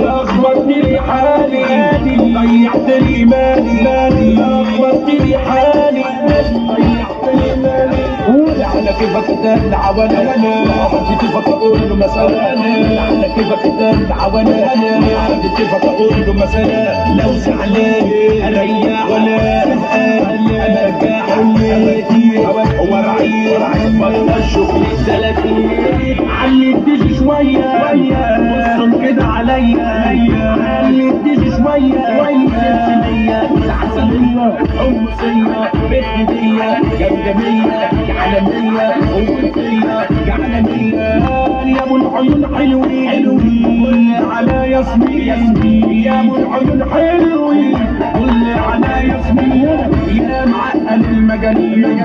أخبرتني لي حالي ضيعت لي مالي أخبرت لي حالي ضيعت لي مالي على كيفك تدلع وانا عرفت كيفك اقول له مثلا على كيفك تدلع وانا عرفت كيفك اقول له مثلا لو زعلان اريح ولا انا ارجع هو رعيل بطل شغل 30 علي تيجي شويه بصهم كده عليا علي تيجي شويه سلسليه العسليه حمصيه بتديه جمجميه عالميه وقلبيه عالميه يا ابو العيون حلوين قول على ياسمين يا ابو العيون حلوين قول على ياسمين يا معقل المجانين